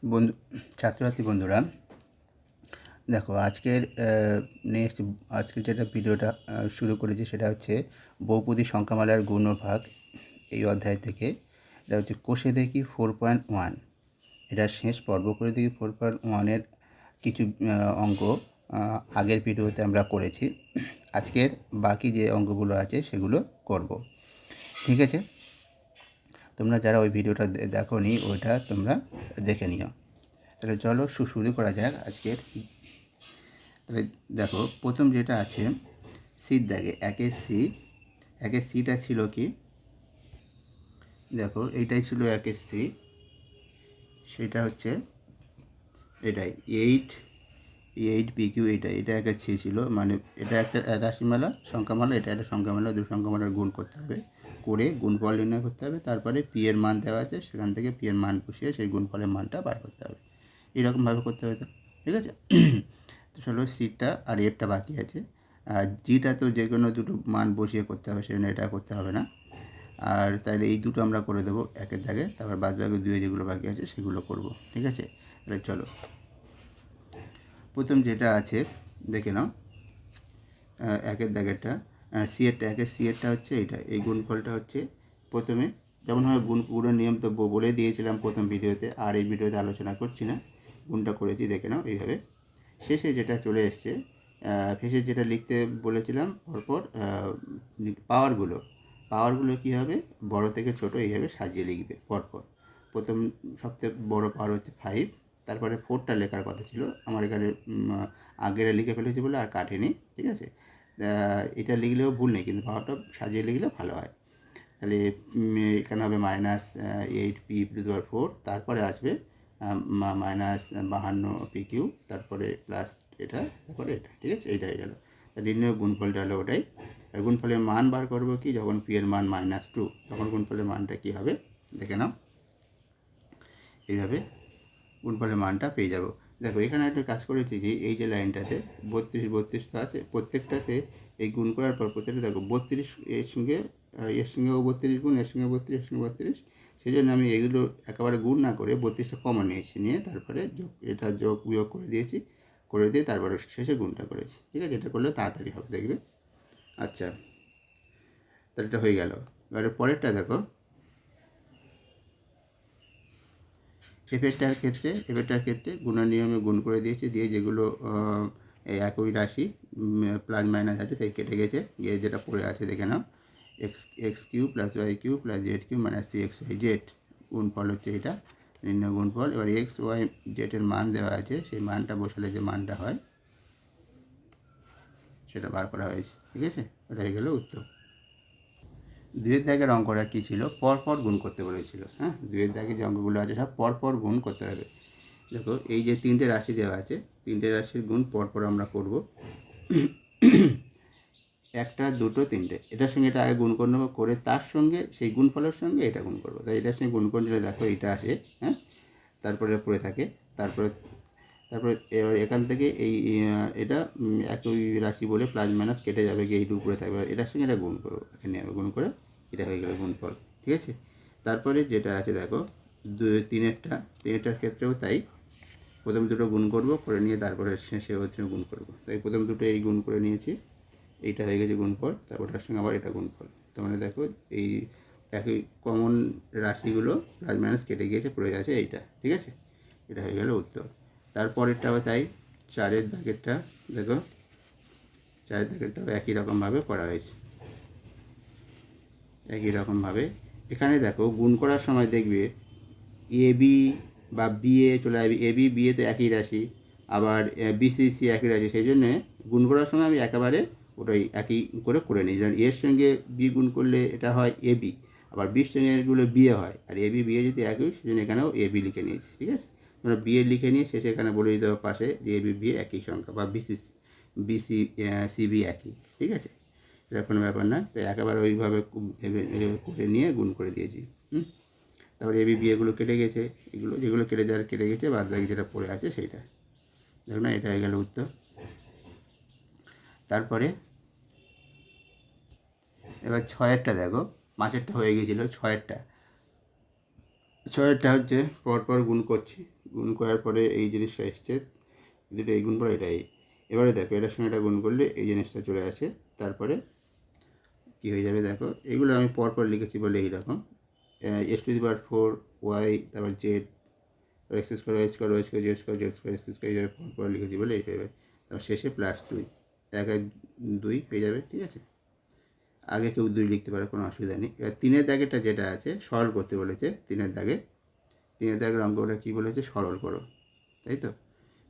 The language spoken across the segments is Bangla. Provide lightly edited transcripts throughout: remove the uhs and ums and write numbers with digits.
বন্ধু, ছাত্রছাত্রী বন্ধুরা, দেখো আজকে যেটা ভিডিওটা শুরু করেছি সেটা হচ্ছে বহুপদী সংখ্যামালার গুণ ও ভাগ। এই অধ্যায় থেকে এটা হচ্ছে কোষে দেখি 4.1, এটা শেষ পর্ব করে দেখি 4.1-এর কিছু অঙ্ক আগের ভিডিওতে আমরা করেছি। আজকের বাকি যে অঙ্কগুলো আছে সেগুলো করব, ঠিক আছে? তোমরা যারা ওই ভিডিওটা দেখোনি ওইটা তোমরা দেখে নিও। তাহলে চলো শুরু করা যাক আজকের। তাহলে দেখো, প্রথম যেটা আছে সির দাগে একের সিটা ছিল কি, দেখো এইটাই ছিল একের সি, সেটা হচ্ছে এটাই 8 PQ। এটা একের সি ছিল, মানে এটা একটা রাশিমালা সংখ্যামালা, এটা একটা সংখ্যামালা, দুটো সংখ্যামালার গুণ করতে হবে, করে গুণফল নির্ণয় করতে হবে। তারপরে পি এর মান দেওয়া আছে, সেখান থেকে পি এর মান বসিয়ে সেই গুণফলের মানটা বার করতে হবে। এরকমভাবে করতে হবে তো, ঠিক আছে? তো চলো, সিটা আর এফটা বাকি আছে। আর জিটা তো যে কোনো দুটো মান বসিয়ে করতে হবে, সেজন্য এটা করতে হবে না। আর তাহলে এই দুটো আমরা করে দেবো একের দাগে, তারপর বাদ বাকি দুয়ে যেগুলো বাকি আছে সেগুলো করব, ঠিক আছে? তাহলে চলো, প্রথম যেটা আছে দেখে নাও। একের দাগেরটা একের সিএরটা হচ্ছে এইটা, এই গুণফলটা হচ্ছে প্রথমে যেমনভাবে গুণের নিয়ম তো বলে দিয়েছিলাম প্রথম ভিডিওতে, আর এই ভিডিওতে আলোচনা করছি না, গুণটা করেছি দেখে নাও এইভাবে। শেষে যেটা চলে এসছে, শেষে যেটা লিখতে বলেছিলাম পরপর পাওয়ারগুলো কী হবে, বড় থেকে ছোট এইভাবে সাজিয়ে লিখবে পরপর। প্রথম সবথেকে বড় পাওয়ার হচ্ছে 5, তারপরে 4টা লেখার কথা ছিল, আমার এখানে আগের লিখে ফেলেছি বলে আর কাটেনি, ঠিক আছে? এটা লিখলেও ভুল নেই, কিন্তু পাওয়ারটা সাজিয়ে লিখলে ভালো হয়। তাহলে এখানে হবে -8p⁴, তারপরে আসবে -52 PQ, তারপরে প্লাস এটা, তারপরে এটা, ঠিক আছে? এইটা হয়ে গেল। নির্ণয় গুণফলটা হলো ওটাই। আর গুণফলের মান বার করবো কি, যখন পি এর মান -2, তখন গুণফলের মানটা কী হবে দেখে নাও। এইভাবে গুণফলের মানটা পেয়ে যাব। দেখো, এখানে একটা কাজ করেছি কি, এই যে লাইনটাতে 32 তো আছে, প্রত্যেকটাতে এই গুণ করার পর প্রত্যেকটা দেখো 32 এর সঙ্গেও 32 গুণ, এর সঙ্গে 32, এর সঙ্গে 32, সেই জন্য আমি এগুলো একেবারে গুণ না করে 32টা কমন নিয়েছি, নিয়ে তারপরে এটা যোগ বিয়োগ করে দিয়েছি, করে দিয়ে তারপরে শেষে গুণটা করেছি, ঠিক আছে? এটা করলে তাড়াতাড়ি হবে, দেখবে। আচ্ছা, তাহলে এটা হয়ে গেল। এবারে পরেরটা দেখো, এফেক্টার ক্ষেত্রে গুণের নিয়মে গুণ করে দিয়েছি, দিয়ে যেগুলো একই রাশি প্লাস মাইনাস আছে সেই কেটে গেছে, গিয়ে যেটা পড়ে আছে দেখে নাও, x³ + y³ + z³ - 3xyz। গুণফল হচ্ছে এটা, নির্ণয় গুণফল। এবার x, y, z এর মান দেওয়া আছে, সেই মানটা বসালে যে মানটা হয় সেটা বার করা হয়েছে, ঠিক আছে? এটা হয়ে গেল উত্তর। দুয়ের দাগের অঙ্কটা কী ছিল, পরপর গুণ করতে বলেছিল। হ্যাঁ, দুয়ের দাগে যে অঙ্কগুলো আছে সব পরপর গুণ করতে হবে। দেখো, এই যে 3টে রাশি দেওয়া আছে, 3টে রাশির গুণ পরপর আমরা করব। 1, 2, 3টে, এটার সঙ্গে এটা আগে গুণ করে নেবো, করে তার সঙ্গে সেই গুণফলের সঙ্গে এটা গুণ করবো। তাই এটার সঙ্গে গুণ করে নিলে দেখো এইটা আসে, হ্যাঁ, তারপরে পড়ে থাকে, তারপরে এবার এখান থেকে এই এটা একই রাশি বলে প্লাস মাইনাস কেটে যাবে, গিয়ে এইটুকু উপরে থাকবে, এটার সঙ্গে এটা গুণ করবো, এখানে গুণ করে এটা হয়ে গেল গুণফল, ঠিক আছে? তারপরে যেটা আছে দেখো, তিনেরটার ক্ষেত্রেও তাই, প্রথম দুটো গুণ করব, করে নিয়ে তারপরে শেষে হচ্ছে গুণ করব। তাই প্রথম দুটো এই গুণ করে নিয়েছি, এইটা হয়ে গেছে গুণফল, তারপর তার সঙ্গে আবার এটা গুণফল। তার মানে দেখো, এই একই কমন রাশিগুলো প্লাস মাইনাস কেটে গিয়েছে, পড়ে গেছে এইটা, ঠিক আছে? এটা হয়ে গেল উত্তর। তারপরেরটাও তাই, 4এর দাগেরটা দেখো, 4এর দাগেরটাও একই রকমভাবে করা হয়েছে, একই রকমভাবে। এখানে দেখো, গুণ করার সময় দেখবে এবি বা বিএ চলে আসবে, এবি বিএ তো একই রাশি, আবার বিসিসি একই রাশি, সেই জন্যে গুণ করার সময় আমি একেবারে ওটাই একই করে নিই। যেমন এর সঙ্গে বি গুণ করলে এটা হয় এবি, আবার বির সঙ্গে এগুলো বিএ হয়, আর এবি বিএ যদি একই, সেই জন্য এখানেও এবি লিখে নিয়েছি, ঠিক আছে? আমরা বিএ লিখে নিয়ে শেষে এখানে বলে দিতে হবে পাশে যে এবি বিএ একই সংখ্যা, বা সিবি একই, ঠিক আছে? এটা কোনো ব্যাপার না, তাই একেবারে ওইভাবে করে নিয়ে গুণ করে দিয়েছি। তারপরে এবি বিএগুলো কেটে গেছে, এগুলো যেগুলো কেটে গেছে, বাদ বাকি যেটা পড়ে আছে সেইটা, দেখুন না, এটা হয়ে গেল উত্তর। তারপরে এবার 6এরটা দেখো, 5এরটা হয়ে গিয়েছিলো, 6এরটা হচ্ছে পরপর গুণ করছি, গুণ করার পরে এই জিনিসটা এসছে, দুটো এই গুণ পরে এটাই। এবারে দেখো এটার সঙ্গে এটা গুণ করলে এই জিনিসটা চলে আসে, তারপরে কী হয়ে যাবে দেখো, এগুলো আমি পরপর লিখেছি বলে এইরকম x⁴y, তারপর z, x square y square y square z square z square x square এইভাবে পরপর লিখেছি বলে এই হবে। তারপর শেষে +2, 1 1 2 হয়ে যাবে, ঠিক আছে। আগে কেউ 2 লিখতে পারে, কোনো অসুবিধা নেই। এবার 3-এর দাগেরটা যেটা আছে সরল করতে বলেছে, 3-এর দাগের অঙ্কটা কী বলেছে, সরল করো, তাই তো।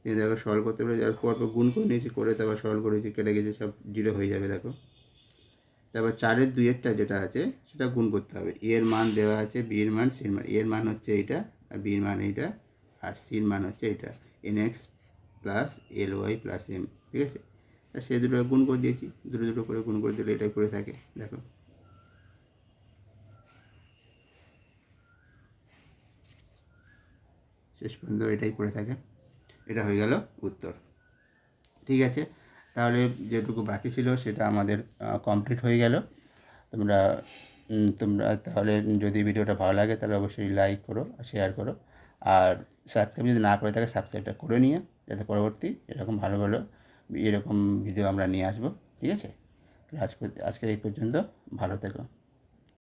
3-এর দাগে সরল করতে বলে যার পরপর গুণ করে নিয়েছি, করে তারপর সরল করেছি, কেটে গেছে, সব 0 হয়ে যাবে দেখো। তারপর 4-এর 2-এরটা যেটা আছে সেটা গুণ করতে হবে। এর মান দেওয়া আছে, বি এর মান, সির মান। এর মান হচ্ছে এইটা, আর বির মান এইটা, আর সির মান হচ্ছে এইটা, nx + ly + m, ঠিক আছে। তা সে দুটো গুণ করে দিয়েছি, দুটো করে গুণ করে দিলে এটাই করে থাকে দেখো। শেষ পর্যন্ত এটাই করে থাকে। এটা হয়ে গেল উত্তর, ঠিক আছে। তাহলে যেটুকু বাকি ছিল সেটা আমাদের কমপ্লিট হয়ে গেল। তোমরা তাহলে যদি ভিডিওটা ভালো লাগে তাহলে অবশ্যই লাইক করো, শেয়ার করো, আর সাবস্ক্রাইব যদি না করে থাকে সাবস্ক্রাইবটা করে নিও, যাতে পরবর্তী এরকম ভালো এরকম ভিডিও আমরা নিয়ে আসবো, ঠিক আছে। আজকের এই পর্যন্ত, ভালো থেকো।